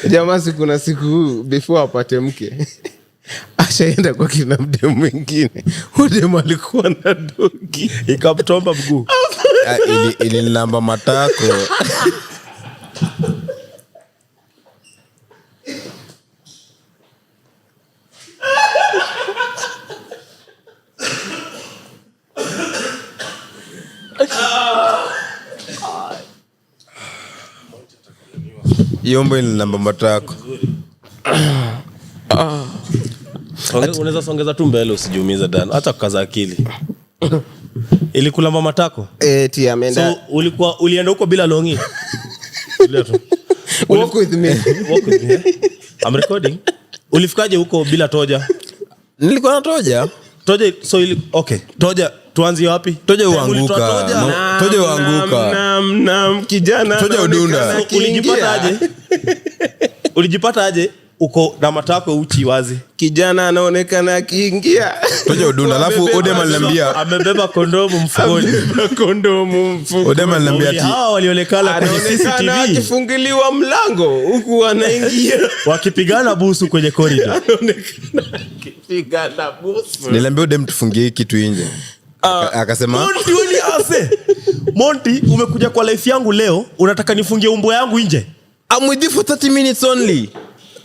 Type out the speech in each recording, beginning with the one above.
Jamaa kuna siku before apate mke ashaenda kwa kina mdemu mwingine. Mdemu alikuwa na dogi ikamtomba mguu. Ili namba matako. Yombo ili namba matako. Unaweza songeza tu mbele usijiumize Dan. Acha kukaza akili. Ilikula mama matako? Eti ameenda. So ulienda huko bila longi. Walk with me. Walk with me. I'm recording. Ulifikaje huko bila toja? Nilikuwa na toja. Toja so okay. Toja tuanzie wapi? Toja uanguka. Toja uanguka. Naam kijana. Toja udunda. Ulijipata aje uko na matako uchi wazi? Kijana anaonekana akiingia. Toja udunda. Alafu Odema aliniambia amebeba kondomu mfukoni. Odema aliniambia ati hawa walionekana kwenye CCTV akifungiliwa mlango huku anaingia wakipigana busu kwenye corridor. Anaonekana akipigana busu. Niliambia Odema tufungie kitu nje. Akasema Monty umekuja kwa life yangu leo unataka nifungie umbo yangu nje? I'm with you for 30 minutes only.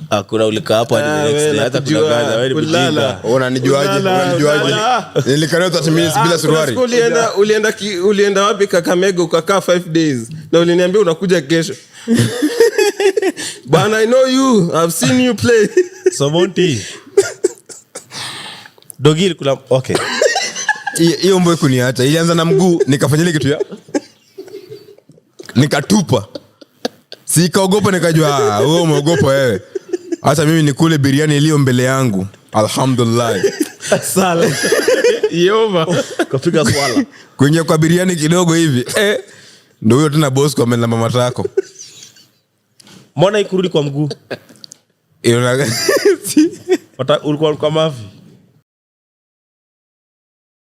Hakuna ulika hapo hadi next day hata kuna gaza wewe ni mjinga. Unanijuaje? Nilikana 30 minutes bila suruali. Ulienda wapi Kakamega ukakaa 5 days na uliniambia unakuja kesho. But I know you. I've seen you play. So Monty. Dogiri kula okay. Hiyo mboe kuniacha. Ilianza na mguu nikafanya ile kitu ya. Nikatupa. Sikaogopa nikajua wewe umeogopa wewe. Hata mimi nikule biriani iliyo mbele yangu. Alhamdulillah. Sala. Yoma. Kapiga swala. Kuingia kwa biriani kidogo hivi. Ndio huyo tena boss kwa mama matako. Mbona ikurudi kwa mguu? Ulikuwa kwa mavi?